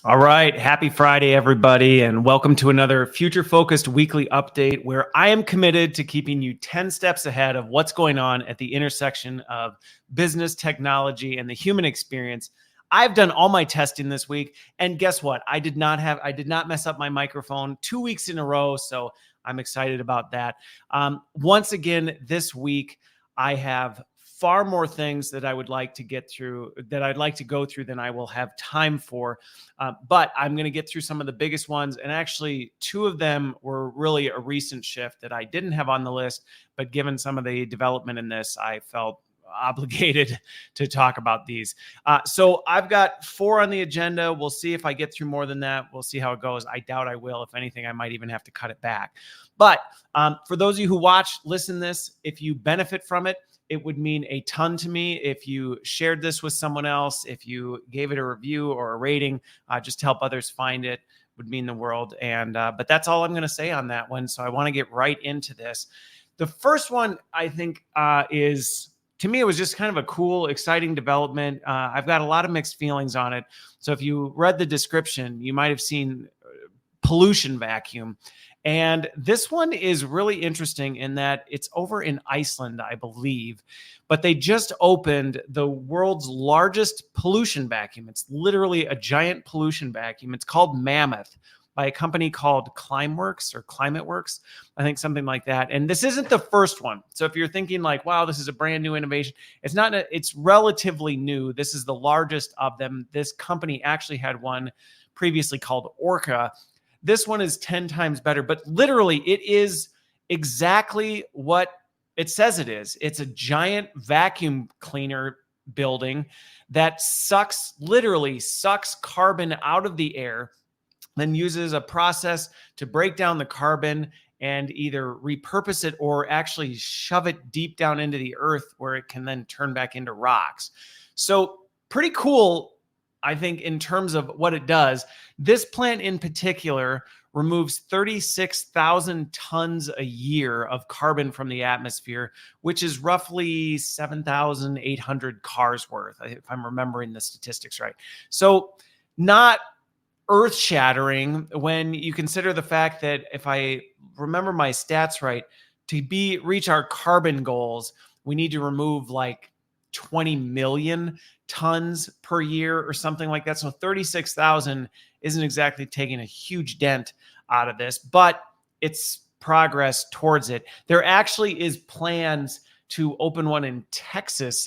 All right. Happy Friday, everybody, and welcome to another future-focused weekly update where I am committed to keeping you 10 steps ahead of what's going on at the intersection of business, technology, and the human experience. I've done all my testing this week, and guess what? I did not mess up my microphone 2 weeks in a row, so I'm excited about that. Once again, this week, I have far more things that I would like to get through, that I'd like to go through than I will have time for. But I'm going to get through some of the biggest ones. And actually, two of them were really a recent shift that I didn't have on the list. But given some of the development in this, I felt obligated to talk about these. So I've got 4 on the agenda. We'll see if I get through more than that. We'll see how it goes. I doubt I will. If anything, I might even have to cut it back. But for those of you who watch, listen this, if you benefit from it, it would mean a ton to me if you shared this with someone else, if you gave it a review or a rating, just to help others find it, would mean the world. And but that's all I'm going to say on that one. So I want to get right into this. The first one, I think, is, to me, it was just kind of a cool, exciting development. I've got a lot of mixed feelings on it. So if you read the description, you might have seen pollution vacuum. And this one is really interesting in that it's over in Iceland, I believe, but they just opened the world's largest pollution vacuum. It's literally a giant pollution vacuum. It's called Mammoth by a company called Climateworks, I think, something like that. And this isn't the first one. So if you're thinking like, wow, this is a brand new innovation, it's not. It's relatively new. This is the largest of them. This company actually had one previously called Orca. This one is 10 times better, but literally it is exactly what it says it is. It's a giant vacuum cleaner building that literally sucks carbon out of the air, then uses a process to break down the carbon and either repurpose it or actually shove it deep down into the earth where it can then turn back into rocks. So pretty cool, I think, in terms of what it does. This plant in particular removes 36,000 tons a year of carbon from the atmosphere, which is roughly 7,800 cars worth, if I'm remembering the statistics right. So not earth-shattering when you consider the fact that, if I remember my stats right, to reach our carbon goals, we need to remove like 20 million tons per year or something like that. So 36,000 isn't exactly taking a huge dent out of this, but it's progress towards it. There actually is plans to open one in Texas.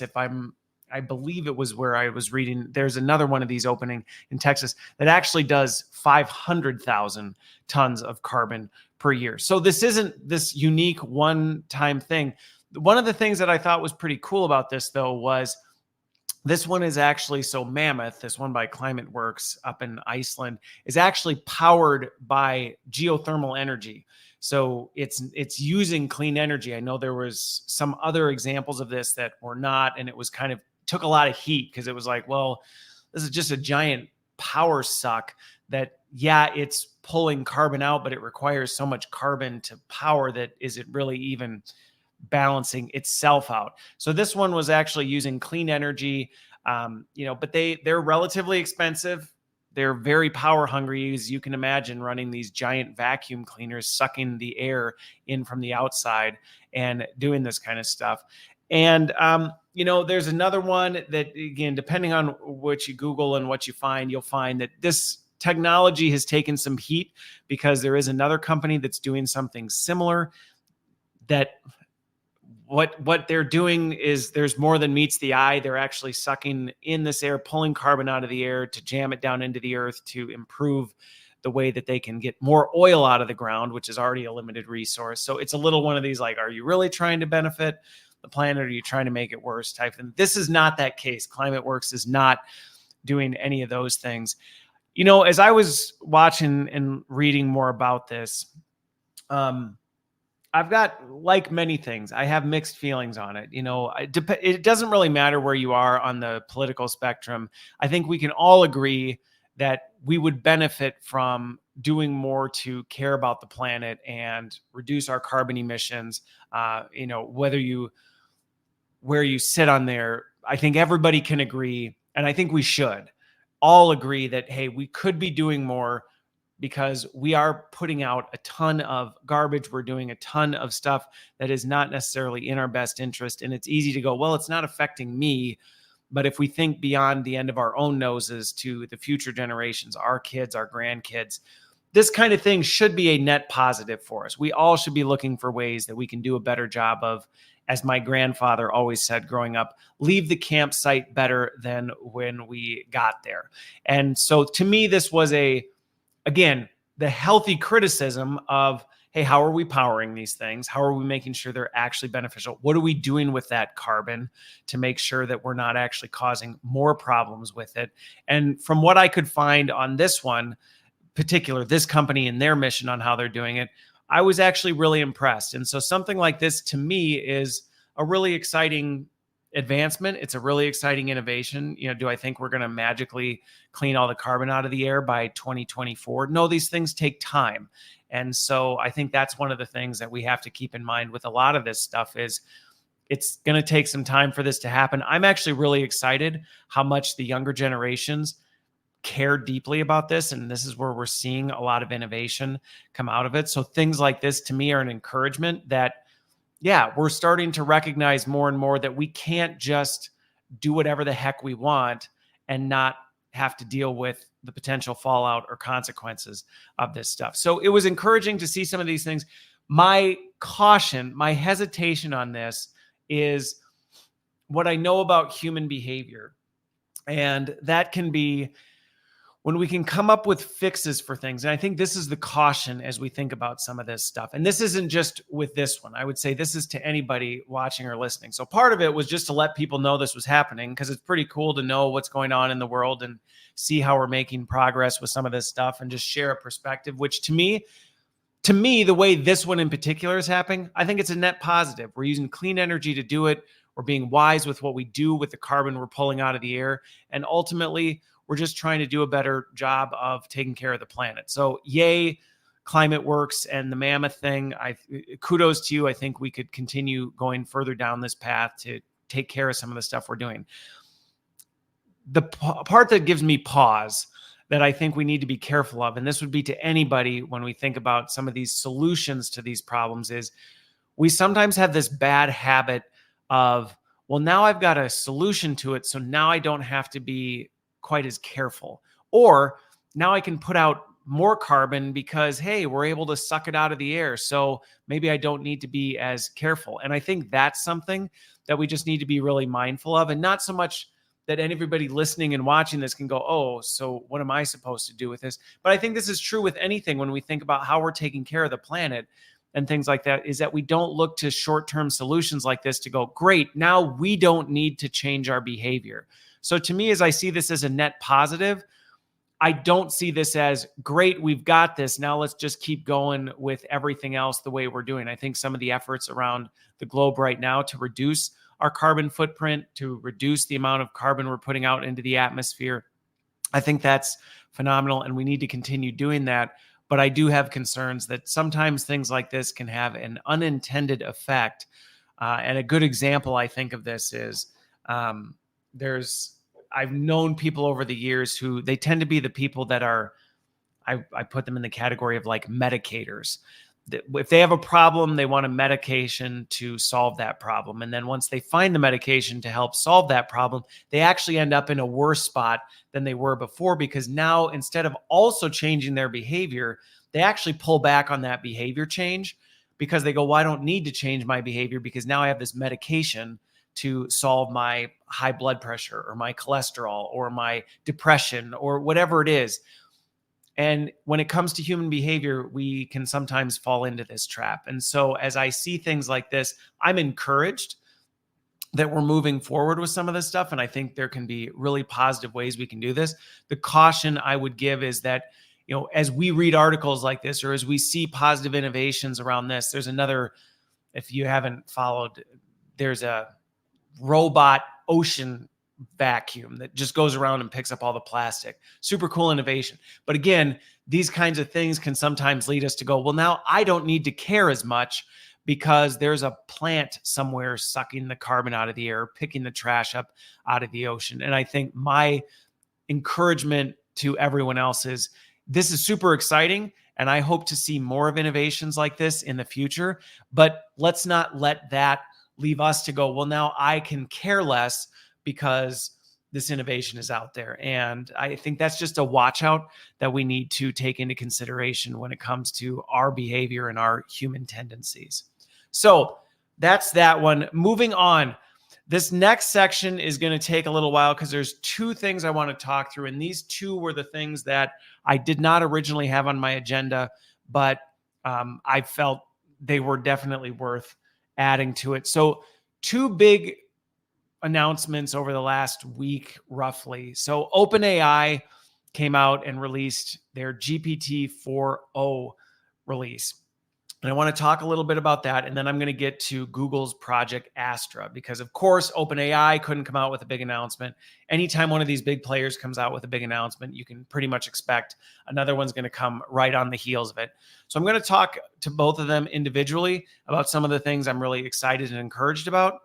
I believe it was where I was reading. There's another one of these opening in Texas that actually does 500,000 tons of carbon per year. So this isn't this unique one-time thing. One of the things that I thought was pretty cool about this, though, was this one is actually, so Mammoth, this one by Climateworks up in Iceland, is actually powered by geothermal energy. So it's using clean energy. I know there was some other examples of this that were not, and it was kind of took a lot of heat because it was like, well, this is just a giant power suck that, yeah, it's pulling carbon out, but it requires so much carbon to power that, is it really even balancing itself out? So this one was actually using clean energy, but they're relatively expensive. They're very power hungry, as you can imagine, running these giant vacuum cleaners, sucking the air in from the outside and doing this kind of stuff. And, there's another one that, again, depending on what you Google and what you find, you'll find that this technology has taken some heat because there is another company that's doing something similar. That what they're doing is, there's more than meets the eye. They're actually sucking in this air, pulling carbon out of the air to jam it down into the earth to improve the way that they can get more oil out of the ground, which is already a limited resource. So it's a little one of these, like, are you really trying to benefit the planet, or are you trying to make it worse type thing? This is not that case. Climateworks is not doing any of those things. As I was watching and reading more about this, I've got, like many things, I have mixed feelings on it. It doesn't really matter where you are on the political spectrum. I think we can all agree that we would benefit from doing more to care about the planet and reduce our carbon emissions. Where you sit on there, I think everybody can agree, and I think we should. all agree that, hey, we could be doing more because we are putting out a ton of garbage. We're doing a ton of stuff that is not necessarily in our best interest. And it's easy to go, well, it's not affecting me. But if we think beyond the end of our own noses to the future generations, our kids, our grandkids, this kind of thing should be a net positive for us. We all should be looking for ways that we can do a better job of, as my grandfather always said growing up, leave the campsite better than when we got there. And so to me, this was again, the healthy criticism of, hey, how are we powering these things? How are we making sure they're actually beneficial? What are we doing with that carbon to make sure that we're not actually causing more problems with it? And from what I could find on this one, particular, this company and their mission on how they're doing it, I was actually really impressed. And so something like this to me is a really exciting advancement. It's a really exciting innovation. Do I think we're going to magically clean all the carbon out of the air by 2024? No, these things take time. And so I think that's one of the things that we have to keep in mind with a lot of this stuff is it's going to take some time for this to happen. I'm actually really excited how much the younger generations care deeply about this. And this is where we're seeing a lot of innovation come out of it. So things like this to me are an encouragement that, yeah, we're starting to recognize more and more that we can't just do whatever the heck we want and not have to deal with the potential fallout or consequences of this stuff. So it was encouraging to see some of these things. My caution, my hesitation on this is what I know about human behavior. And that can be when we can come up with fixes for things. And I think this is the caution as we think about some of this stuff. And this isn't just with this one. I would say this is to anybody watching or listening. So part of it was just to let people know this was happening, because it's pretty cool to know what's going on in the world and see how we're making progress with some of this stuff and just share a perspective, which to me, the way this one in particular is happening, I think it's a net positive. We're using clean energy to do it. We're being wise with what we do with the carbon we're pulling out of the air. And ultimately, we're just trying to do a better job of taking care of the planet. So yay, Climate Works and the Mammoth thing. Kudos to you. I think we could continue going further down this path to take care of some of the stuff we're doing. The part that gives me pause that I think we need to be careful of, and this would be to anybody when we think about some of these solutions to these problems, is we sometimes have this bad habit of, well, now I've got a solution to it, so now I don't have to be quite as careful. Or now I can put out more carbon because, hey, we're able to suck it out of the air. So maybe I don't need to be as careful. And I think that's something that we just need to be really mindful of, and not so much that everybody listening and watching this can go, oh, so what am I supposed to do with this? But I think this is true with anything when we think about how we're taking care of the planet and things like that, is that we don't look to short-term solutions like this to go, great, now we don't need to change our behavior. So to me, as I see this as a net positive, I don't see this as, great, we've got this, now let's just keep going with everything else the way we're doing. I think some of the efforts around the globe right now to reduce our carbon footprint, to reduce the amount of carbon we're putting out into the atmosphere, I think that's phenomenal, and we need to continue doing that. But I do have concerns that sometimes things like this can have an unintended effect. And a good example, I think, of this is I've known people over the years who they tend to be the people that are, I put them in the category of like medicators. If they have a problem, they want a medication to solve that problem. And then once they find the medication to help solve that problem, they actually end up in a worse spot than they were before, because now instead of also changing their behavior, they actually pull back on that behavior change because they go, well, I don't need to change my behavior because now I have this medication to solve my high blood pressure or my cholesterol or my depression or whatever it is. And when it comes to human behavior, we can sometimes fall into this trap. And so as I see things like this, I'm encouraged that we're moving forward with some of this stuff. And I think there can be really positive ways we can do this. The caution I would give is that, as we read articles like this, or as we see positive innovations around this, there's another, if you haven't followed, there's a robot ocean vacuum that just goes around and picks up all the plastic. Super cool innovation. But again, these kinds of things can sometimes lead us to go, well, now I don't need to care as much because there's a plant somewhere sucking the carbon out of the air, picking the trash up out of the ocean. And I think my encouragement to everyone else is this is super exciting. And I hope to see more of innovations like this in the future. But let's not let that leave us to go, well, now I can care less because this innovation is out there. And I think that's just a watch out that we need to take into consideration when it comes to our behavior and our human tendencies. So that's that one. Moving on. This next section is going to take a little while because there's two things I want to talk through. And these two were the things that I did not originally have on my agenda, but I felt they were definitely worth adding to it. So two big announcements over the last week, roughly. So OpenAI came out and released their GPT-4o release. And I want to talk a little bit about that. And then I'm going to get to Google's Project Astra, because of course, OpenAI couldn't come out with a big announcement. Anytime one of these big players comes out with a big announcement, you can pretty much expect another one's going to come right on the heels of it. So I'm going to talk to both of them individually about some of the things I'm really excited and encouraged about,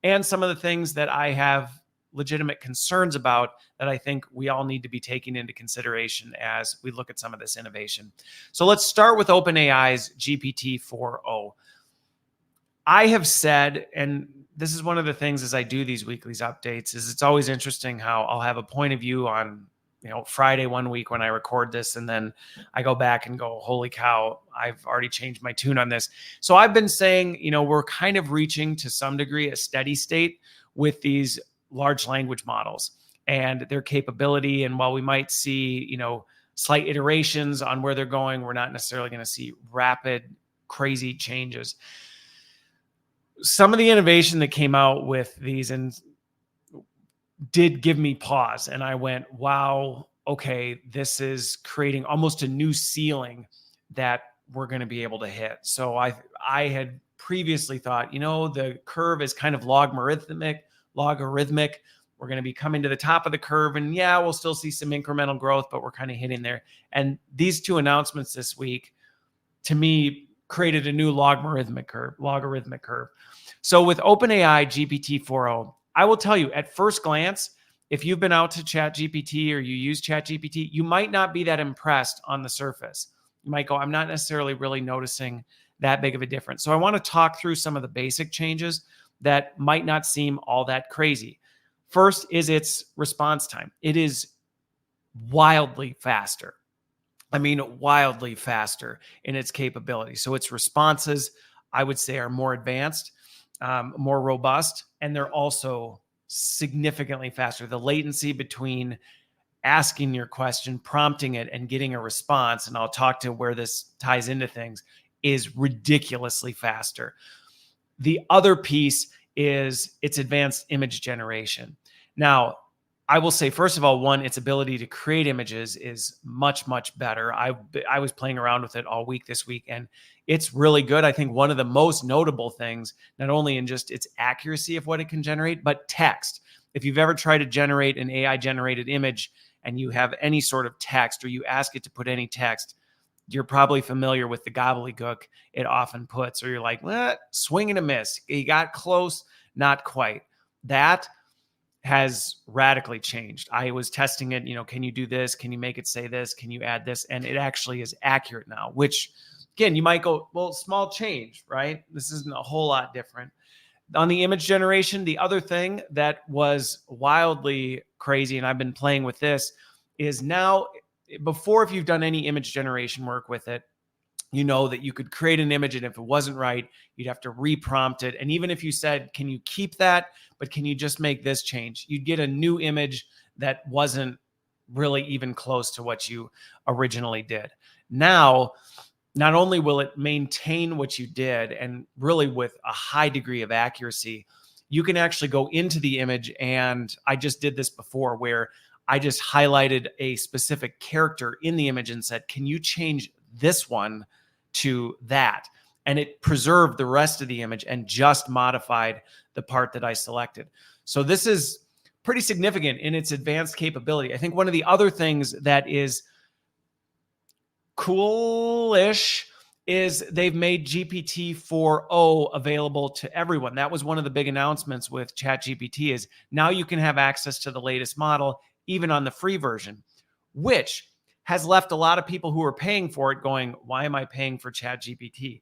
and some of the things that I have legitimate concerns about that I think we all need to be taking into consideration as we look at some of this innovation. So let's start with OpenAI's GPT-4o. I have said, and this is one of the things as I do these weekly updates, is it's always interesting how I'll have a point of view on, Friday one week when I record this, and then I go back and go, holy cow, I've already changed my tune on this. So I've been saying, we're kind of reaching to some degree a steady state with these large language models and their capability. And while we might see, slight iterations on where they're going, we're not necessarily going to see rapid, crazy changes. Some of the innovation that came out with these and did give me pause. And I went, wow, okay, this is creating almost a new ceiling that we're going to be able to hit. So I had previously thought, the curve is kind of logarithmic. We're going to be coming to the top of the curve, and yeah, we'll still see some incremental growth, but we're kind of hitting there. And these two announcements this week, to me, created a new logarithmic curve. So with OpenAI GPT-4o, I will tell you at first glance, if you've been out to ChatGPT or you use ChatGPT, you might not be that impressed on the surface. You might go, I'm not necessarily really noticing that big of a difference. So I want to talk through some of the basic changes that might not seem all that crazy. First is its response time. It is wildly faster. Wildly faster in its capability. So its responses, I would say, are more advanced, more robust, and they're also significantly faster. The latency between asking your question, prompting it, and getting a response, and I'll talk to where this ties into things, is ridiculously faster. The other piece is its advanced image generation. Now, I will say, first of all, its ability to create images is much, much better. I was playing around with it all week this week, and it's really good. I think one of the most notable things, not only in just its accuracy of what it can generate, but text. If you've ever tried to generate an AI-generated image and you have any sort of text, or you ask it to put any text, you're probably familiar with the gobbledygook it often puts, or you're like, swing and a miss. You got close, not quite. That has radically changed. I was testing it, can you do this? Can you make it say this? Can you add this? And it actually is accurate now, which again, you might go, well, small change, right? This isn't a whole lot different. On the image generation, the other thing that was wildly crazy, and I've been playing with this, is now, before, if you've done any image generation work with it, you know that you could create an image, and if it wasn't right, you'd have to reprompt it. And even if you said, can you keep that, but can you just make this change, you'd get a new image that wasn't really even close to what you originally did. Now, not only will it maintain what you did, and really with a high degree of accuracy, you can actually go into the image, and I just did this before where I just highlighted a specific character in the image and said, can you change this one to that? And it preserved the rest of the image and just modified the part that I selected. So this is pretty significant in its advanced capability. I think one of the other things that is cool-ish is they've made GPT-4o available to everyone. That was one of the big announcements with ChatGPT, is now you can have access to the latest model, even on the free version, which has left a lot of people who are paying for it going, why am I paying for ChatGPT?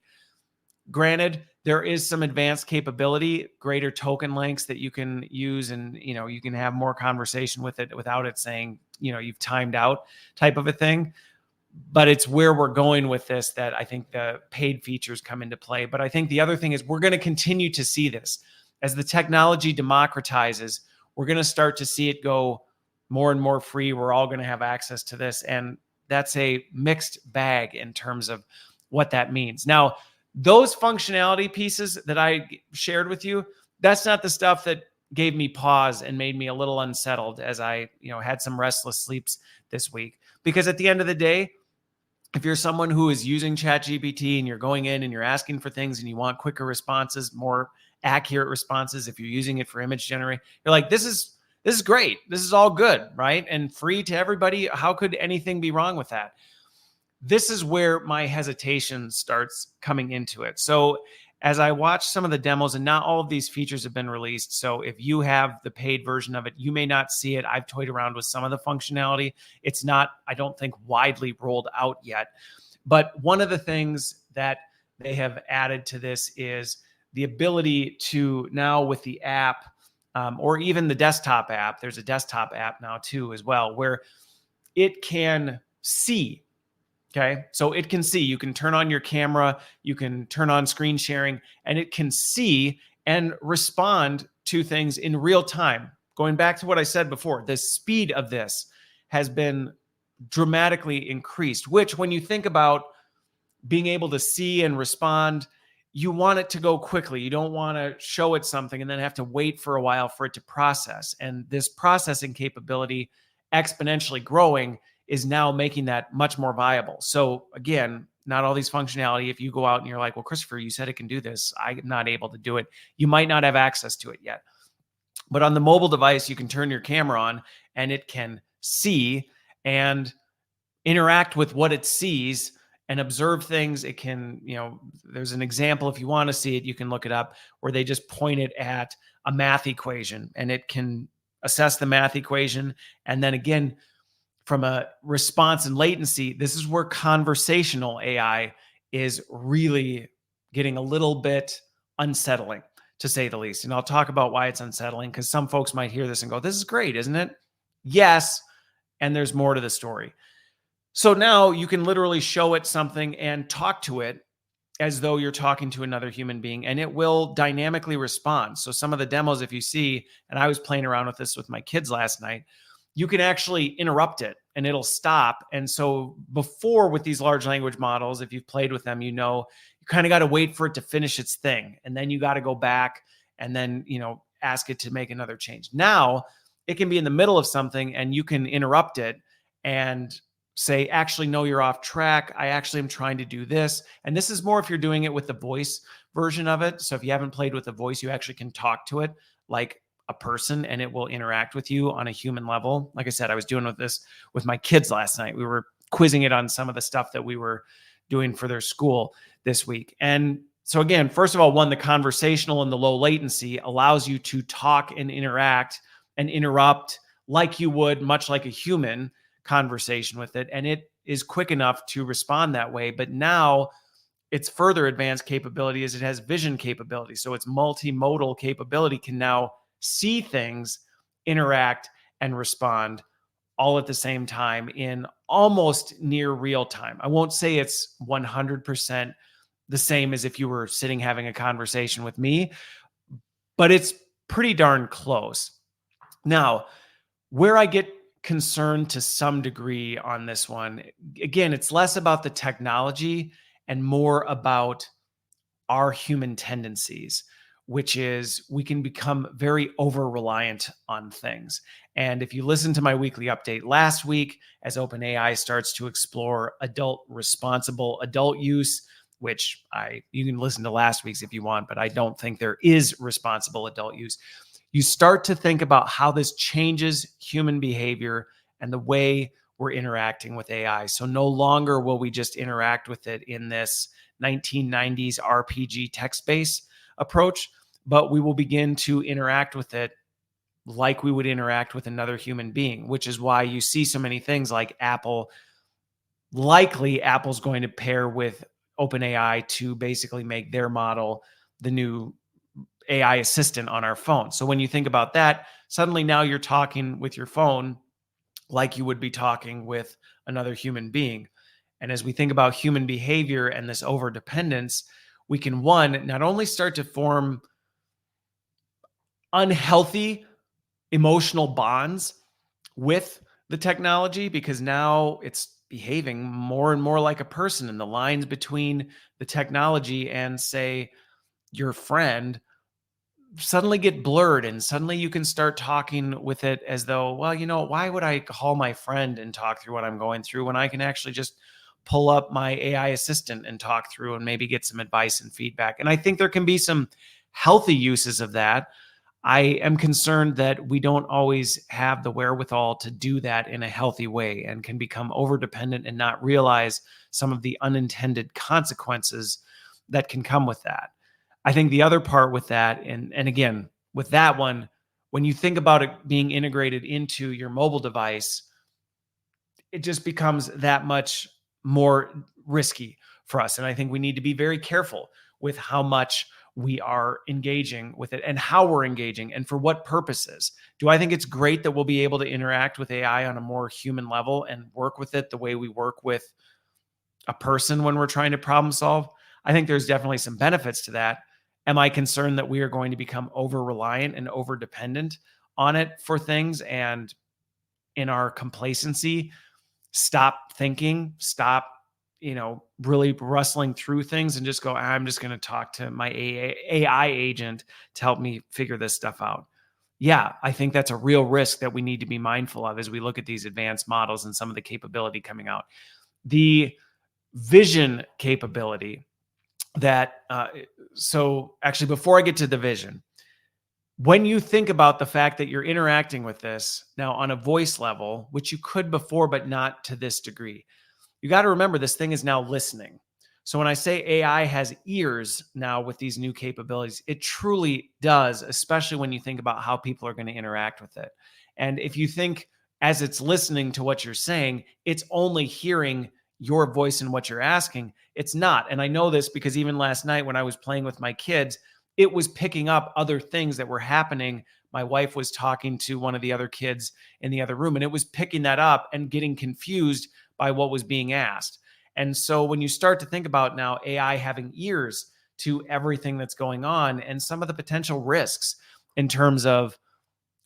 Granted, there is some advanced capability, greater token lengths that you can use, and you can have more conversation with it without it saying, you've timed out type of a thing. But it's where we're going with this that I think the paid features come into play. But I think the other thing is we're going to continue to see this as the technology democratizes. We're going to start to see it go more and more free. We're all going to have access to this. And that's a mixed bag in terms of what that means. Now, those functionality pieces that I shared with you, that's not the stuff that gave me pause and made me a little unsettled as I, had some restless sleeps this week. Because at the end of the day, if you're someone who is using ChatGPT and you're going in and you're asking for things and you want quicker responses, more accurate responses, if you're using it for image generation, you're like, this is great. This is all good, right? And free to everybody. How could anything be wrong with that? This is where my hesitation starts coming into it. So as I watch some of the demos, and not all of these features have been released. So if you have the paid version of it, you may not see it. I've toyed around with some of the functionality. It's not, I don't think, widely rolled out yet. But one of the things that they have added to this is the ability to now with the app, or even the desktop app, there's a desktop app now too as well, where it can see. Okay, so it can see, you can turn on your camera, you can turn on screen sharing, and it can see and respond to things in real time. Going back to what I said before, the speed of this has been dramatically increased, which when you think about being able to see and respond, you want it to go quickly. You don't want to show it something and then have to wait for a while for it to process. And this processing capability exponentially growing is now making that much more viable. So again, not all these functionality. If you go out and you're like, well, Christopher, you said it can do this, I'm not able to do it. You might not have access to it yet. But on the mobile device, you can turn your camera on and it can see and interact with what it sees and observe things. It can, there's an example, if you want to see it, you can look it up, where they just point it at a math equation and it can assess the math equation. And then again, from a response and latency, this is where conversational AI is really getting a little bit unsettling, to say the least. And I'll talk about why it's unsettling, because some folks might hear this and go, this is great, isn't it? Yes. And there's more to the story. So now you can literally show it something and talk to it as though you're talking to another human being, and it will dynamically respond. So some of the demos, if you see, and I was playing around with this with my kids last night, you can actually interrupt it and it'll stop. And so before, with these large language models, if you've played with them, you kind of got to wait for it to finish its thing. And then you got to go back and then, ask it to make another change. Now it can be in the middle of something and you can interrupt it and say, actually, no, you're off track. I actually am trying to do this. And this is more if you're doing it with the voice version of it. So if you haven't played with the voice, you actually can talk to it like a person and it will interact with you on a human level. Like I said, I was doing this with my kids last night. We were quizzing it on some of the stuff that we were doing for their school this week. And so again, first of all, the conversational and the low latency allows you to talk and interact and interrupt like you would, much like a human conversation with it. And it is quick enough to respond that way. But now its further advanced capability is it has vision capability. So its multimodal capability can now see things, interact, and respond all at the same time in almost near real time. I won't say it's 100% the same as if you were sitting having a conversation with me, but it's pretty darn close. Now, where I get concerned to some degree on this one, again, it's less about the technology and more about our human tendencies, which is we can become very over-reliant on things. And if you listen to my weekly update last week, as OpenAI starts to explore responsible adult use, which you can listen to last week's if you want, but I don't think there is responsible adult use. You start to think about how this changes human behavior and the way we're interacting with AI. So no longer will we just interact with it in this 1990s RPG text-based approach, but we will begin to interact with it like we would interact with another human being, which is why you see so many things like Apple. Likely Apple's going to pair with OpenAI to basically make their model the new AI assistant on our phone. So when you think about that, suddenly now you're talking with your phone like you would be talking with another human being. And as we think about human behavior and this over dependence, we can, one, not only start to form unhealthy emotional bonds with the technology, because now it's behaving more and more like a person, and the lines between the technology and, say, your friend suddenly get blurred, and suddenly you can start talking with it as though, well, why would I call my friend and talk through what I'm going through when I can actually just pull up my AI assistant and talk through and maybe get some advice and feedback. And I think there can be some healthy uses of that. I am concerned that we don't always have the wherewithal to do that in a healthy way, and can become over dependent and not realize some of the unintended consequences that can come with that. I think the other part with that, and again, with that one, when you think about it being integrated into your mobile device, it just becomes that much more risky for us. And I think we need to be very careful with how much we are engaging with it and how we're engaging and for what purposes. Do I think it's great that we'll be able to interact with AI on a more human level and work with it the way we work with a person when we're trying to problem solve? I think there's definitely some benefits to that. Am I concerned that we are going to become over reliant and over dependent on it for things, and in our complacency stop thinking, stop, really rustling through things and just go, I'm just going to talk to my AI agent to help me figure this stuff out? Yeah, I think that's a real risk that we need to be mindful of as we look at these advanced models and some of the capability coming out. The vision capability that, so actually, before I get to the vision, when you think about the fact that you're interacting with this now on a voice level, which you could before, but not to this degree, you got to remember this thing is now listening. So when I say AI has ears now with these new capabilities, it truly does, especially when you think about how people are going to interact with it. And if you think as it's listening to what you're saying, it's only hearing your voice and what you're asking, it's not. And I know this because even last night when I was playing with my kids, it was picking up other things that were happening. My wife was talking to one of the other kids in the other room, and it was picking that up and getting confused by what was being asked. And so when you start to think about now AI having ears to everything that's going on, and some of the potential risks in terms of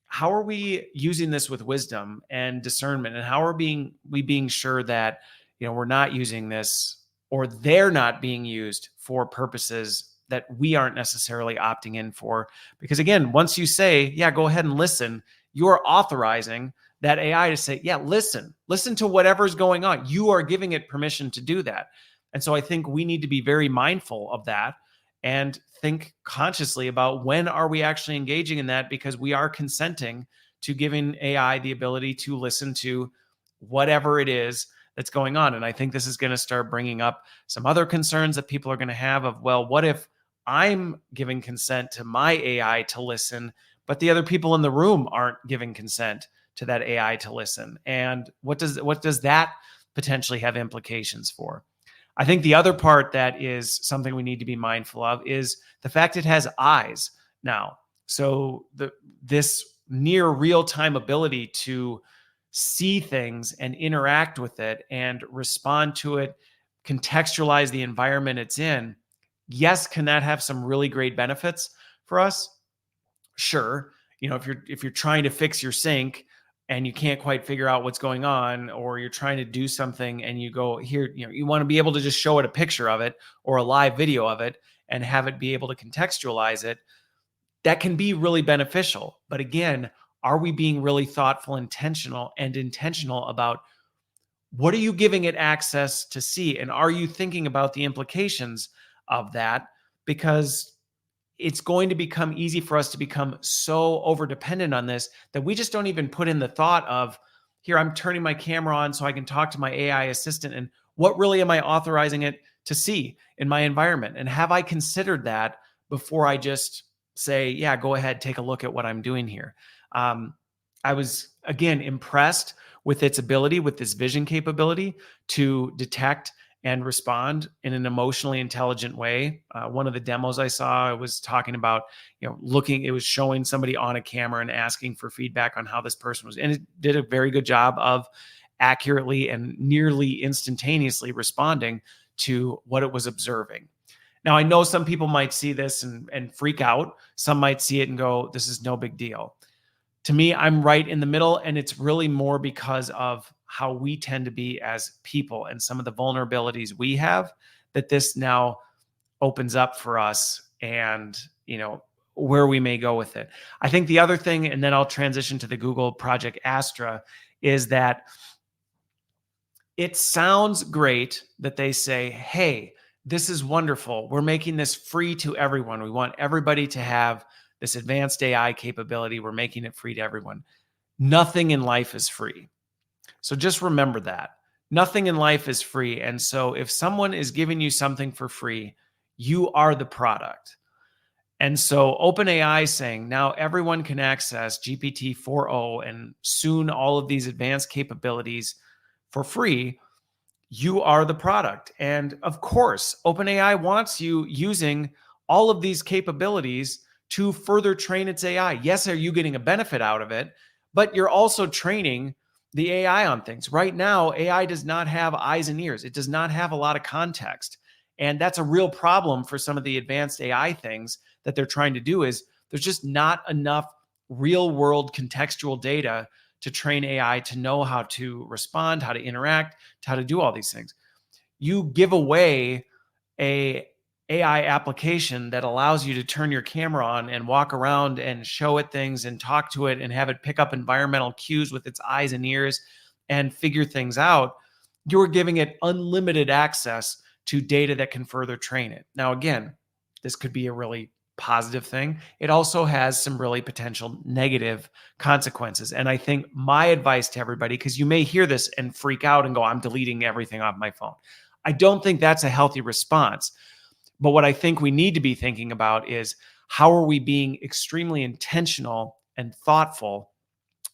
how are we using this with wisdom and discernment, and how are we being sure that we're not using this, or they're not being used for purposes that we aren't necessarily opting in for. Because again, once you say, yeah, go ahead and listen, you're authorizing that AI to say, yeah, listen to whatever's going on. You are giving it permission to do that. And so I think we need to be very mindful of that and think consciously about when are we actually engaging in that, because we are consenting to giving AI the ability to listen to whatever it is that's going on. And I think this is going to start bringing up some other concerns that people are going to have of, well, what if I'm giving consent to my AI to listen, but the other people in the room aren't giving consent to that AI to listen? And what does that potentially have implications for? I think the other part that is something we need to be mindful of is the fact it has eyes now. So this near real-time ability to see things and interact with it and respond to it, contextualize the environment it's in. Yes, can that have some really great benefits for us? Sure. If you're trying to fix your sink and you can't quite figure out what's going on, or you're trying to do something and you go here, you want to be able to just show it a picture of it or a live video of it and have it be able to contextualize it, that can be really beneficial. But again, are we being really thoughtful, intentional about what are you giving it access to see? And are you thinking about the implications of that? Because it's going to become easy for us to become so over dependent on this that we just don't even put in the thought of, here, I'm turning my camera on so I can talk to my AI assistant, and what really am I authorizing it to see in my environment? And have I considered that before I just say, yeah, go ahead, take a look at what I'm doing here? I was, again, impressed with its ability, with this vision capability to detect and respond in an emotionally intelligent way. One of the demos I saw was talking about, it was showing somebody on a camera and asking for feedback on how this person was. And it did a very good job of accurately and nearly instantaneously responding to what it was observing. Now, I know some people might see this and freak out. Some might see it and go, this is no big deal. To me, I'm right in the middle, and it's really more because of how we tend to be as people and some of the vulnerabilities we have that this now opens up for us, and where we may go with it. I think the other thing, and then I'll transition to the Google Project Astra, is that it sounds great that they say, hey, this is wonderful. We're making this free to everyone. We want everybody to have this advanced AI capability. We're making it free to everyone. Nothing in life is free. So just remember that. Nothing in life is free. And so if someone is giving you something for free, you are the product. And so OpenAI is saying now everyone can access GPT-4o and soon all of these advanced capabilities for free. You are the product. And of course, OpenAI wants you using all of these capabilities to further train its AI. Yes, are you getting a benefit out of it? But you're also training the AI on things. Right now, AI does not have eyes and ears. It does not have a lot of context. And that's a real problem for some of the advanced AI things that they're trying to do. Is there's just not enough real world contextual data to train AI to know how to respond, how to interact, how to do all these things. You give away a AI application that allows you to turn your camera on and walk around and show it things and talk to it and have it pick up environmental cues with its eyes and ears and figure things out. You're giving it unlimited access to data that can further train it. Now, again, this could be a really positive thing. It also has some really potential negative consequences. And I think my advice to everybody, because you may hear this and freak out and go, I'm deleting everything off my phone. I don't think that's a healthy response. But what I think we need to be thinking about is how are we being extremely intentional and thoughtful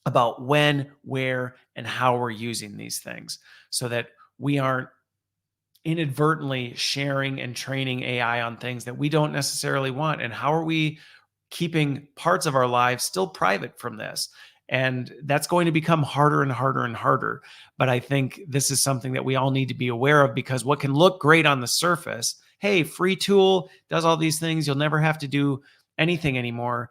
about when, where, and how we're using these things so that we aren't inadvertently sharing and training AI on things that we don't necessarily want. And how are we keeping parts of our lives still private from this? And that's going to become harder and harder and harder. But I think this is something that we all need to be aware of, because what can look great on the surface, hey, free tool, does all these things, you'll never have to do anything anymore,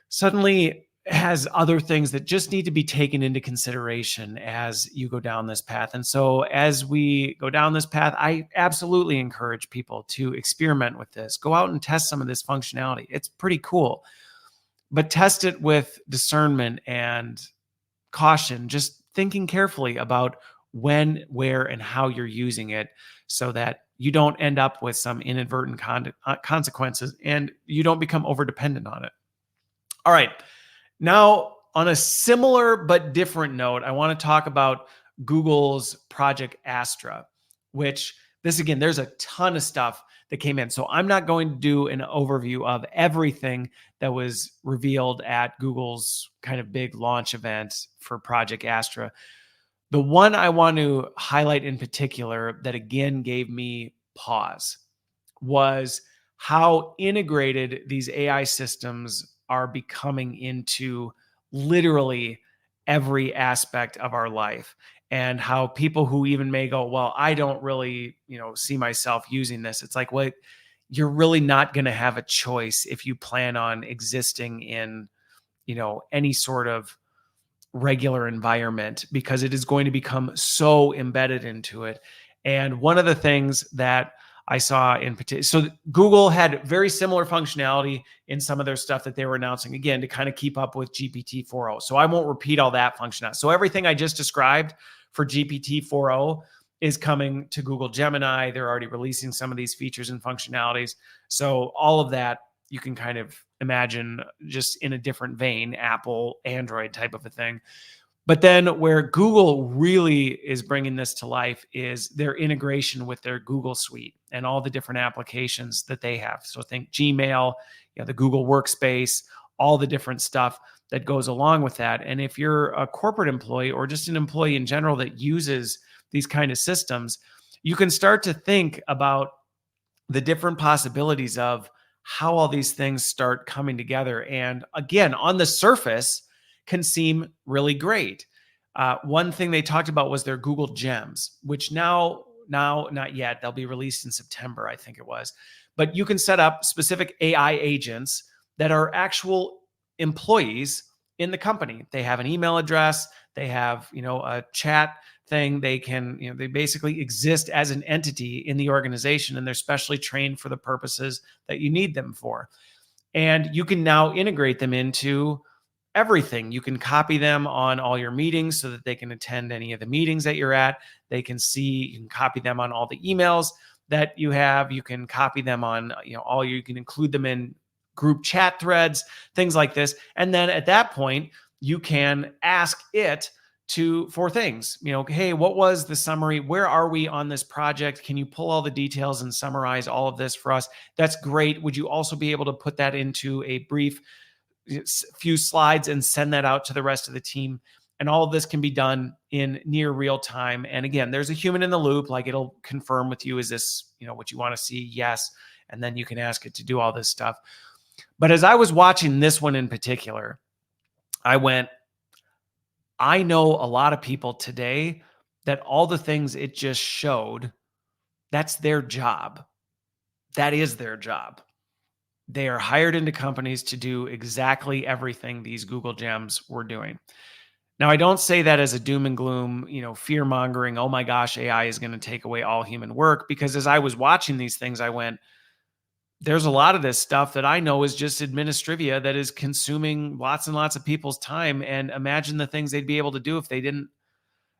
suddenly has other things that just need to be taken into consideration as you go down this path. And so as we go down this path, I absolutely encourage people to experiment with this. Go out and test some of this functionality. It's pretty cool, but test it with discernment and caution, just thinking carefully about when, where, and how you're using it so that you don't end up with some inadvertent consequences and you don't become over-dependent on it. All right. Now, on a similar but different note, I want to talk about Google's Project Astra, which again, there's a ton of stuff that came in. So I'm not going to do an overview of everything that was revealed at Google's kind of big launch event for Project Astra. The one I want to highlight in particular that again gave me pause was how integrated these AI systems are becoming into literally every aspect of our life, and how people who even may go, well, I don't really, see myself using this. It's like, well, you're really not going to have a choice if you plan on existing in, any sort of regular environment, because it is going to become so embedded into it. And one of the things that I saw in particular, so Google had very similar functionality in some of their stuff that they were announcing, again, to kind of keep up with GPT-4o. So I won't repeat all that functionality. So everything I just described for GPT-4o is coming to Google Gemini. They're already releasing some of these features and functionalities. So all of that you can kind of imagine just in a different vein, Apple, Android type of a thing. But then where Google really is bringing this to life is their integration with their Google Suite and all the different applications that they have. So think Gmail, the Google Workspace, all the different stuff that goes along with that. And if you're a corporate employee or just an employee in general that uses these kind of systems, you can start to think about the different possibilities of how all these things start coming together. And again, on the surface, can seem really great. One thing they talked about was their Google Gems, which now not yet. They'll be released in September, I think it was. But you can set up specific AI agents that are actual employees in the company. They have an email address. They have, a chat thing. They can, they basically exist as an entity in the organization, and they're specially trained for the purposes that you need them for. And you can now integrate them into everything. You can copy them on all your meetings so that they can attend any of the meetings that you're at. They can see, you can copy them on all the emails that you have. You can copy them on, you can include them in group chat threads, things like this. And then at that point, you can ask it for things, hey, what was the summary? Where are we on this project? Can you pull all the details and summarize all of this for us? That's great. Would you also be able to put that into a brief few slides and send that out to the rest of the team? And all of this can be done in near real time. And again, there's a human in the loop, like it'll confirm with you, is this, what you want to see? Yes. And then you can ask it to do all this stuff. But as I was watching this one in particular, I know a lot of people today that all the things it just showed, that's their job. That is their job. They are hired into companies to do exactly everything these Google Gems were doing. Now, I don't say that as a doom and gloom, fear mongering, oh my gosh, AI is going to take away all human work, because as I was watching these things, I went, there's a lot of this stuff that I know is just administrivia that is consuming lots and lots of people's time. And imagine the things they'd be able to do if they didn't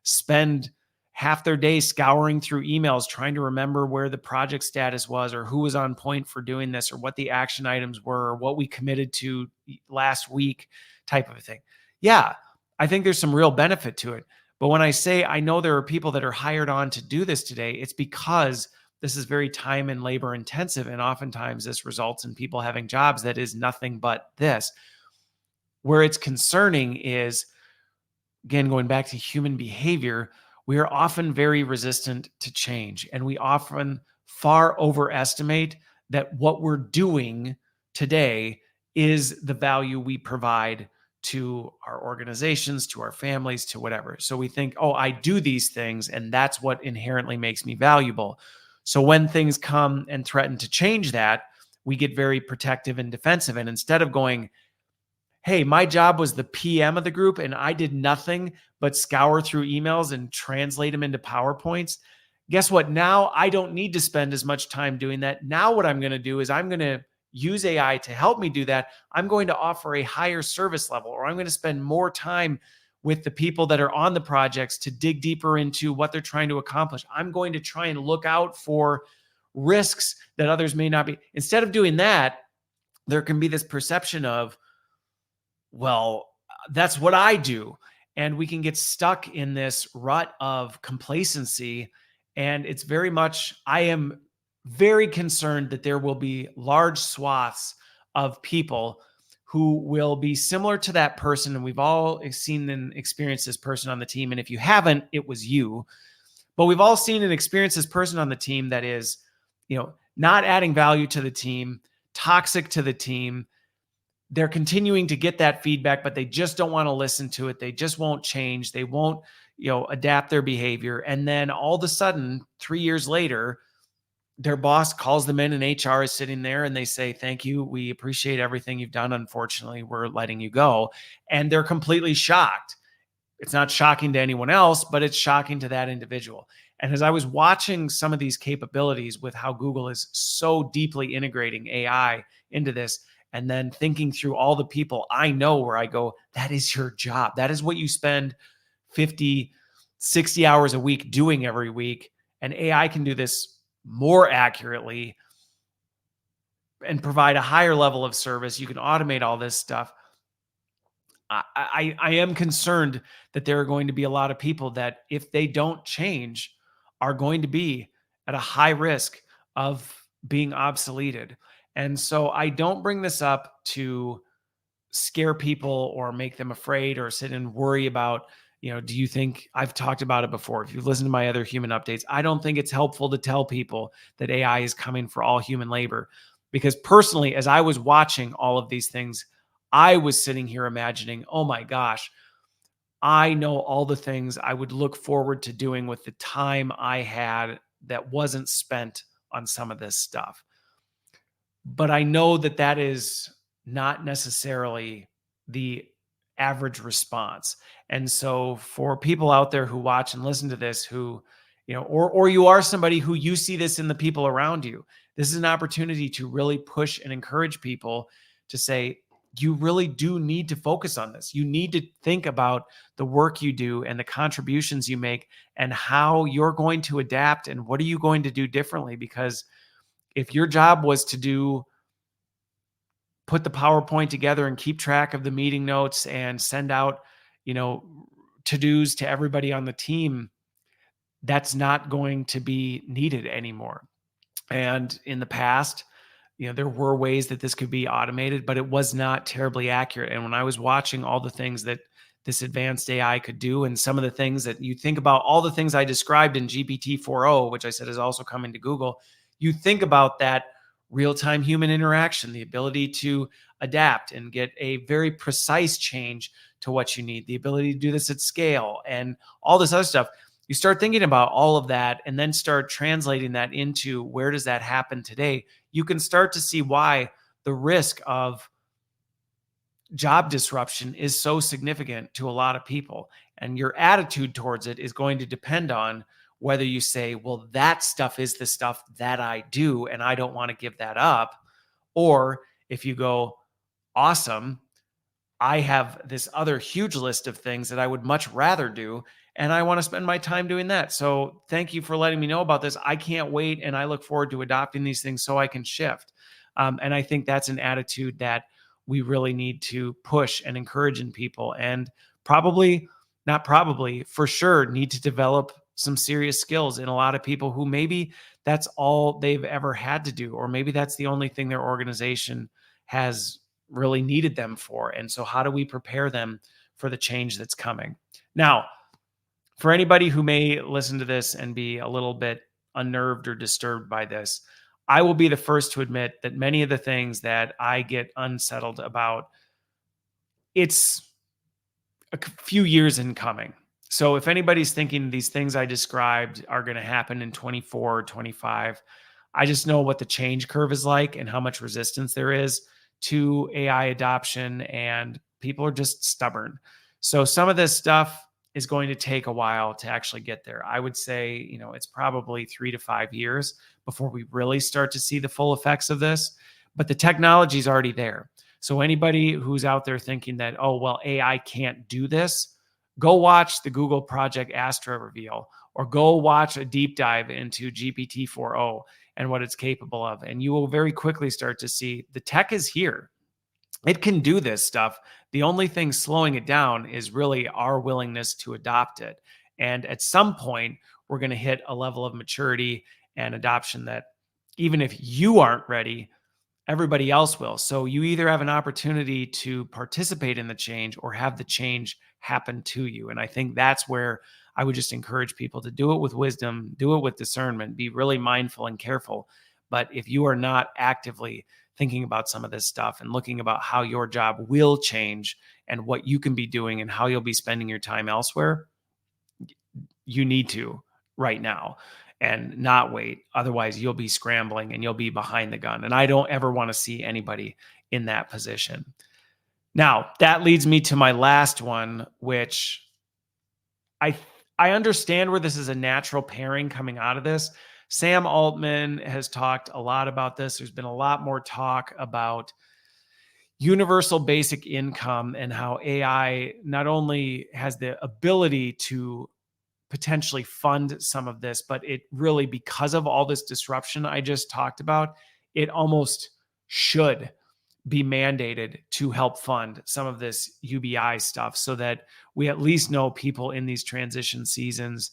spend half their day scouring through emails, trying to remember where the project status was, or who was on point for doing this, or what the action items were, or what we committed to last week, type of a thing. Yeah, I think there's some real benefit to it. But when I say I know there are people that are hired on to do this today, it's because this is very time and labor intensive. And oftentimes this results in people having jobs that is nothing but this. Where it's concerning is, again, going back to human behavior, we are often very resistant to change. And we often far overestimate that what we're doing today is the value we provide to our organizations, to our families, to whatever. So we think, oh, I do these things, and that's what inherently makes me valuable. So when things come and threaten to change that, we get very protective and defensive. And instead of going, hey, my job was the PM of the group and I did nothing but scour through emails and translate them into PowerPoints, guess what? Now I don't need to spend as much time doing that. Now what I'm going to do is I'm going to use AI to help me do that. I'm going to offer a higher service level, or I'm going to spend more time with the people that are on the projects to dig deeper into what they're trying to accomplish. I'm going to try and look out for risks that others may not be. Instead of doing that, there can be this perception of, well, that's what I do. And we can get stuck in this rut of complacency. And it's very much, I am very concerned that there will be large swaths of people who will be similar to that person. And we've all seen and experienced this person on the team. And if you haven't, it was you. But we've all seen and experienced this person on the team that is, not adding value to the team, toxic to the team. They're continuing to get that feedback, but they just don't want to listen to it. They just won't change. They won't, adapt their behavior. And then all of a sudden, 3 years later, their boss calls them in, and HR is sitting there and they say, thank you. We appreciate everything you've done. Unfortunately, we're letting you go. And they're completely shocked. It's not shocking to anyone else, but it's shocking to that individual. And as I was watching some of these capabilities with how Google is so deeply integrating AI into this, and then thinking through all the people I know where I go, that is your job. That is what you spend 50, 60 hours a week doing every week. And AI can do this more accurately and provide a higher level of service. You can automate all this stuff. I am concerned that there are going to be a lot of people that, if they don't change, are going to be at a high risk of being obsoleted. And so I don't bring this up to scare people or make them afraid or sit and worry about, do you think, I've talked about it before. If you've listened to my other human updates, I don't think it's helpful to tell people that AI is coming for all human labor. Because personally, as I was watching all of these things, I was sitting here imagining, oh my gosh, I know all the things I would look forward to doing with the time I had that wasn't spent on some of this stuff. But I know that that is not necessarily the average response. And so for people out there who watch and listen to this, who, or you are somebody who you see this in the people around you, this is an opportunity to really push and encourage people to say, you really do need to focus on this. You need to think about the work you do and the contributions you make and how you're going to adapt and what are you going to do differently. Because if your job was to put the PowerPoint together and keep track of the meeting notes and send out, to-dos to everybody on the team, that's not going to be needed anymore. And in the past, there were ways that this could be automated, but it was not terribly accurate. And when I was watching all the things that this advanced AI could do, and some of the things that you think about, all the things I described in GPT-4o, which I said is also coming to Google, you think about that real-time human interaction, the ability to adapt and get a very precise change to what you need, the ability to do this at scale, and all this other stuff. You start thinking about all of that and then start translating that into where does that happen today? You can start to see why the risk of job disruption is so significant to a lot of people. And your attitude towards it is going to depend on whether you say, well, that stuff is the stuff that I do and I don't want to give that up. Or if you go, awesome, I have this other huge list of things that I would much rather do, and I want to spend my time doing that. So thank you for letting me know about this. I can't wait, and I look forward to adopting these things so I can shift. And I think that's an attitude that we really need to push and encourage in people, and for sure, need to develop some serious skills in a lot of people who maybe that's all they've ever had to do, or maybe that's the only thing their organization has really needed them for. And so how do we prepare them for the change that's coming? Now, for anybody who may listen to this and be a little bit unnerved or disturbed by this, I will be the first to admit that many of the things that I get unsettled about, it's a few years in coming. So if anybody's thinking these things I described are going to happen in 24 or 25, I just know what the change curve is like and how much resistance there is to AI adoption, and people are just stubborn. So some of this stuff is going to take a while to actually get there. I would say, it's probably 3 to 5 years before we really start to see the full effects of this, but the technology is already there. So anybody who's out there thinking that, oh, well, AI can't do this, go watch the Google Project Astra reveal, or go watch a deep dive into GPT-4o and what it's capable of. And you will very quickly start to see the tech is here. It can do this stuff. The only thing slowing it down is really our willingness to adopt it. And at some point, we're going to hit a level of maturity and adoption that even if you aren't ready, everybody else will. So you either have an opportunity to participate in the change or have the change happen to you. And I think that's where I would just encourage people to do it with wisdom, do it with discernment, be really mindful and careful. But if you are not actively thinking about some of this stuff and looking about how your job will change and what you can be doing and how you'll be spending your time elsewhere, you need to right now and not wait. Otherwise, you'll be scrambling and you'll be behind the gun. And I don't ever want to see anybody in that position. Now, that leads me to my last one, which I understand where this is a natural pairing coming out of this. Sam Altman has talked a lot about this. There's been a lot more talk about universal basic income and how AI not only has the ability to potentially fund some of this, but it really, because of all this disruption I just talked about, it almost should be mandated to help fund some of this UBI stuff so that we at least know people in these transition seasons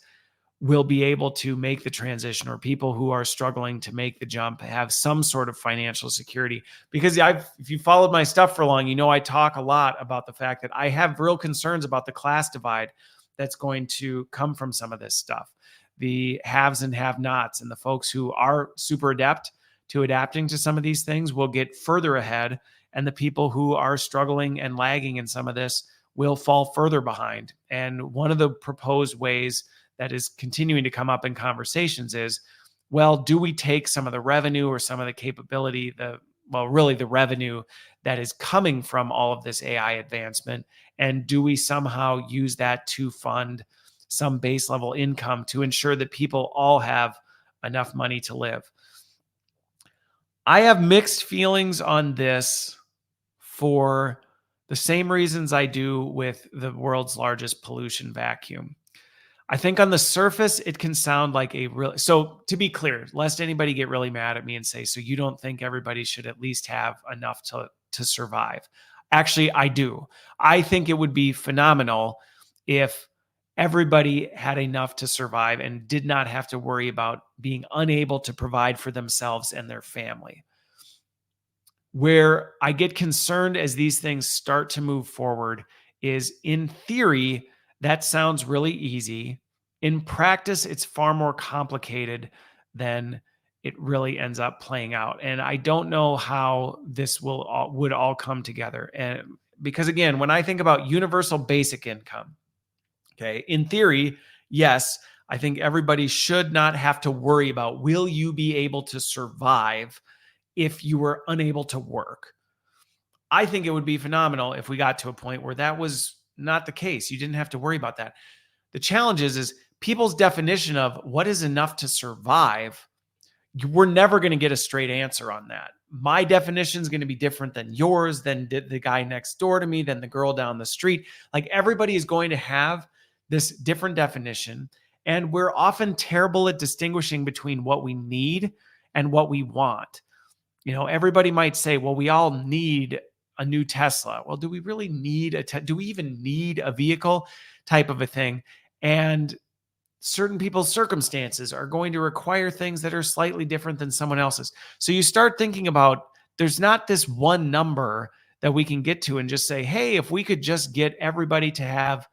will be able to make the transition, or people who are struggling to make the jump have some sort of financial security. Because if you followed my stuff for long, I talk a lot about the fact that I have real concerns about the class divide that's going to come from some of this stuff. The haves and have-nots, and the folks who are super adept to adapting to some of these things will get further ahead, and the people who are struggling and lagging in some of this will fall further behind. And one of the proposed ways that is continuing to come up in conversations is, well, do we take some of the revenue or some of the capability, really the revenue that is coming from all of this AI advancement, and do we somehow use that to fund some base level income to ensure that people all have enough money to live? I have mixed feelings on this for the same reasons I do with the world's largest pollution vacuum. I think on the surface, it can sound like so to be clear, lest anybody get really mad at me and say, so you don't think everybody should at least have enough to survive? Actually, I do. I think it would be phenomenal if everybody had enough to survive and did not have to worry about being unable to provide for themselves and their family. Where I get concerned as these things start to move forward is, in theory, that sounds really easy. In practice, it's far more complicated than it really ends up playing out. And I don't know how this would all come together. And because again, when I think about universal basic income, okay, in theory, yes, I think everybody should not have to worry about, will you be able to survive if you were unable to work? I think it would be phenomenal if we got to a point where that was not the case. You didn't have to worry about that. The challenge is people's definition of what is enough to survive. We're never going to get a straight answer on that. My definition is going to be different than yours, than the guy next door to me, than the girl down the street. Like, everybody is going to have this different definition. And we're often terrible at distinguishing between what we need and what we want. Everybody might say, well, we all need a new Tesla. Well, do we really need do we even need a vehicle type of a thing? And certain people's circumstances are going to require things that are slightly different than someone else's. So you start thinking about, there's not this one number that we can get to and just say, hey, if we could just get everybody to have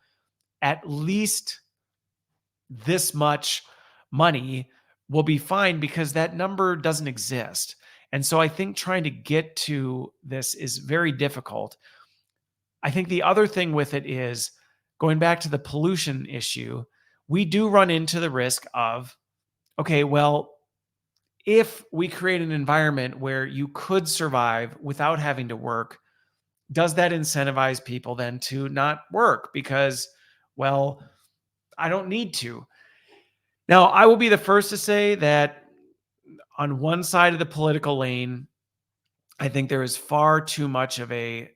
at least this much money, we'll be fine, because that number doesn't exist. And so I think trying to get to this is very difficult. I think the other thing with it is, going back to the pollution issue, we do run into the risk of, okay, well, if we create an environment where you could survive without having to work, does that incentivize people then to not work? Because, well, I don't need to. Now, I will be the first to say that on one side of the political lane, I think there is far too much of a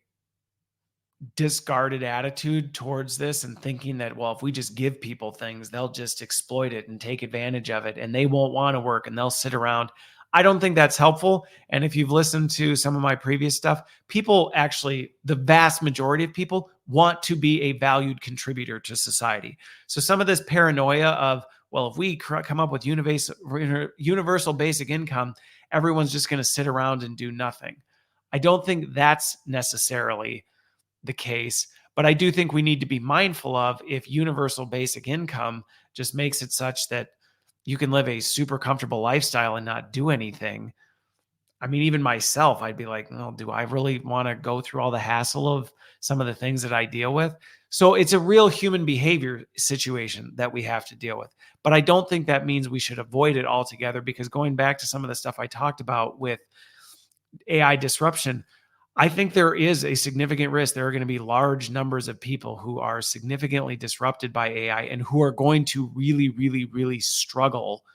discarded attitude towards this, and thinking that, well, if we just give people things, they'll just exploit it and take advantage of it, and they won't want to work and they'll sit around. I don't think that's helpful. And if you've listened to some of my previous stuff, people actually, the vast majority of people, want to be a valued contributor to society. So some of this paranoia of, well, if we come up with universal basic income, everyone's just going to sit around and do nothing. I don't think that's necessarily the case, but I do think we need to be mindful of, if universal basic income just makes it such that you can live a super comfortable lifestyle and not do anything. I mean, even myself, I'd be like, well, do I really want to go through all the hassle of some of the things that I deal with? So it's a real human behavior situation that we have to deal with. But I don't think that means we should avoid it altogether, because going back to some of the stuff I talked about with AI disruption, I think there is a significant risk. There are going to be large numbers of people who are significantly disrupted by AI and who are going to really, really, really struggle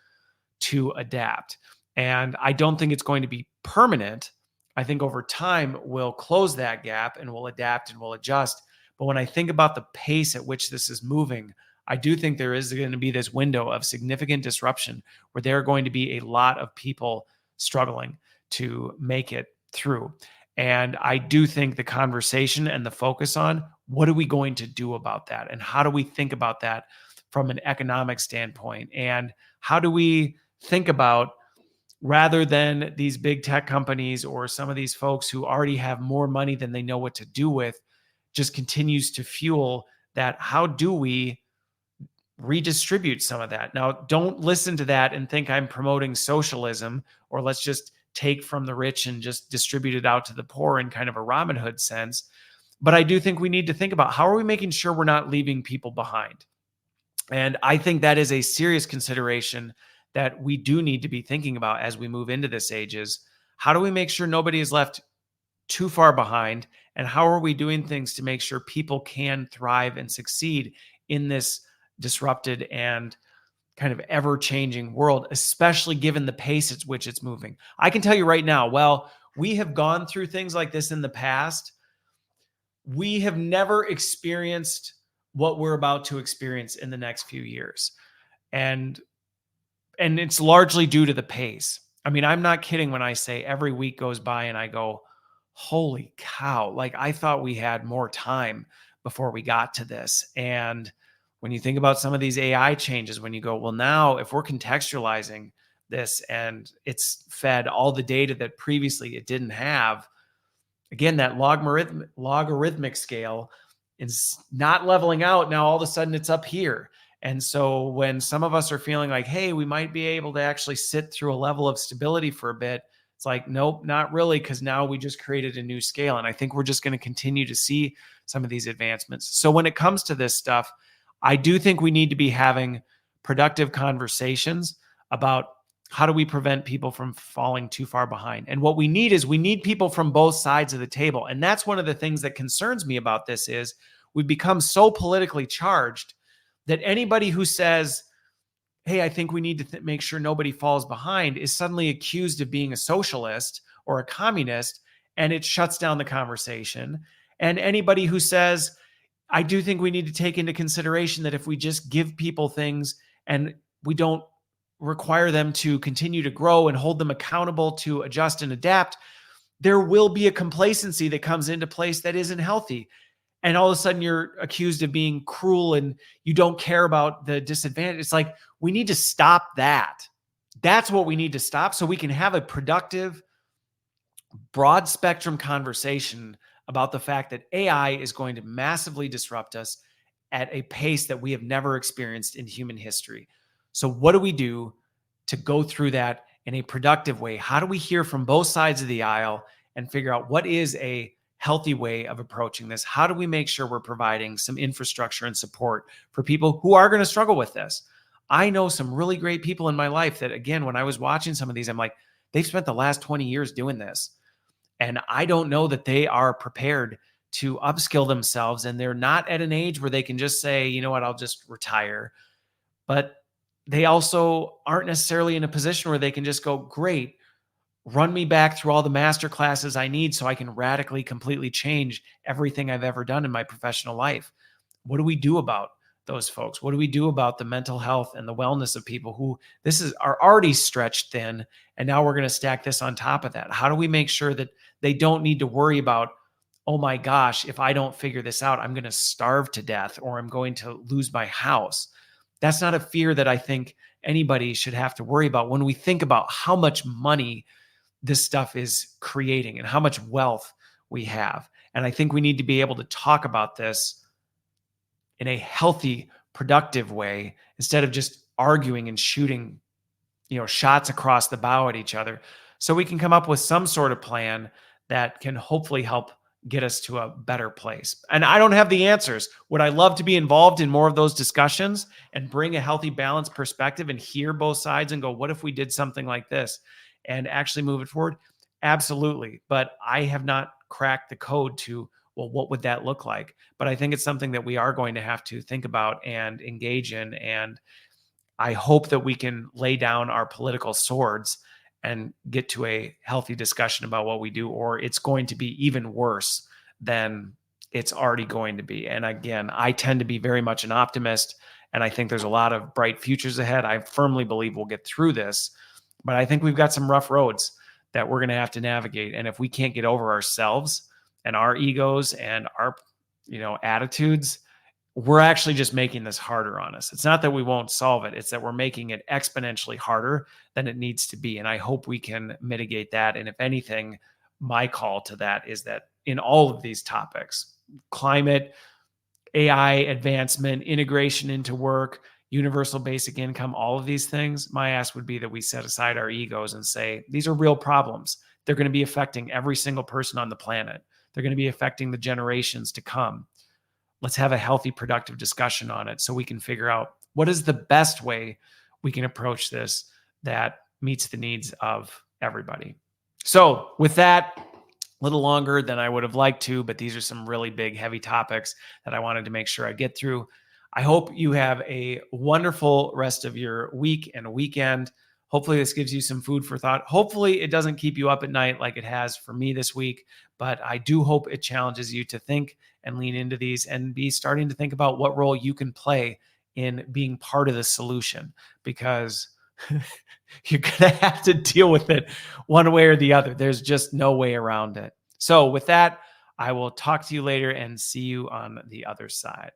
to adapt. And I don't think it's going to be permanent. I think over time we'll close that gap and we'll adapt and we'll adjust. But when I think about the pace at which this is moving, I do think there is going to be this window of significant disruption where there are going to be a lot of people struggling to make it through. And I do think the conversation and the focus on, what are we going to do about that? And how do we think about that from an economic standpoint? And how do we think about, rather than these big tech companies or some of these folks who already have more money than they know what to do with, just continues to fuel that, how do we redistribute some of that? Now, don't listen to that and think I'm promoting socialism, or let's just take from the rich and just distribute it out to the poor in kind of a Robin Hood sense. But I do think we need to think about, how are we making sure we're not leaving people behind? And I think that is a serious consideration that we do need to be thinking about as we move into this age, is how do we make sure nobody is left too far behind? And how are we doing things to make sure people can thrive and succeed in this disrupted and kind of ever-changing world, especially given the pace at which it's moving? I can tell you right now, well, we have gone through things like this in the past. We have never experienced what we're about to experience in the next few years. And it's largely due to the pace. I mean, I'm not kidding when I say every week goes by and I go, holy cow, like I thought we had more time before we got to this. And when you think about some of these AI changes, when you go, well, now if we're contextualizing this and it's fed all the data that previously it didn't have, again, that logarithmic scale is not leveling out. Now, all of a sudden it's up here. And so when some of us are feeling like, hey, we might be able to actually sit through a level of stability for a bit, it's like, nope, not really, because now we just created a new scale. And I think we're just going to continue to see some of these advancements. So when it comes to this stuff, I do think we need to be having productive conversations about, how do we prevent people from falling too far behind? And what we need is, we need people from both sides of the table. And that's one of the things that concerns me about this, is we've become so politically charged that anybody who says, hey, I think we need to make sure nobody falls behind, is suddenly accused of being a socialist or a communist, and it shuts down the conversation. And anybody who says, I do think we need to take into consideration that if we just give people things and we don't require them to continue to grow and hold them accountable to adjust and adapt, there will be a complacency that comes into place that isn't healthy. And all of a sudden you're accused of being cruel and you don't care about the disadvantage. It's like, we need to stop that. That's what we need to stop, so we can have a productive, broad spectrum conversation about the fact that AI is going to massively disrupt us at a pace that we have never experienced in human history. So what do we do to go through that in a productive way? How do we hear from both sides of the aisle and figure out what is a healthy way of approaching this? How do we make sure we're providing some infrastructure and support for people who are going to struggle with this? I know some really great people in my life that, again, when I was watching some of these, I'm like, they've spent the last 20 years doing this. And I don't know that they are prepared to upskill themselves. And they're not at an age where they can just say, you know what, I'll just retire. But they also aren't necessarily in a position where they can just go, great, run me back through all the master classes I need so I can radically, completely change everything I've ever done in my professional life. What do we do about those folks? What do we do about the mental health and the wellness of people who are already stretched thin, and now we're going to stack this on top of that? How do we make sure that they don't need to worry about, oh my gosh, if I don't figure this out, I'm going to starve to death or I'm going to lose my house? That's not a fear that I think anybody should have to worry about when we think about how much money this stuff is creating and how much wealth we have. And I think we need to be able to talk about this in a healthy, productive way, instead of just arguing and shooting, shots across the bow at each other, so we can come up with some sort of plan that can hopefully help get us to a better place. And I don't have the answers. Would I love to be involved in more of those discussions and bring a healthy, balanced perspective and hear both sides and go, what if we did something like this and actually move it forward? Absolutely. But I have not cracked the code to, well, what would that look like? But I think it's something that we are going to have to think about and engage in. And I hope that we can lay down our political swords and get to a healthy discussion about what we do, or it's going to be even worse than it's already going to be. And again, I tend to be very much an optimist, and I think there's a lot of bright futures ahead. I firmly believe we'll get through this, but I think we've got some rough roads that we're going to have to navigate. And if we can't get over ourselves and our egos and our, attitudes, we're actually just making this harder on us. It's not that we won't solve it. It's that we're making it exponentially harder than it needs to be. And I hope we can mitigate that. And if anything, my call to that is that in all of these topics, climate, AI advancement, integration into work, universal basic income, all of these things, my ask would be that we set aside our egos and say, these are real problems. They're going to be affecting every single person on the planet. They're going to be affecting the generations to come. Let's have a healthy, productive discussion on it so we can figure out what is the best way we can approach this that meets the needs of everybody. So with that, a little longer than I would have liked to, but these are some really big, heavy topics that I wanted to make sure I get through. I hope you have a wonderful rest of your week and weekend. Hopefully this gives you some food for thought. Hopefully it doesn't keep you up at night like it has for me this week, but I do hope it challenges you to think and lean into these and be starting to think about what role you can play in being part of the solution, because you're going to have to deal with it one way or the other. There's just no way around it. So with that, I will talk to you later and see you on the other side.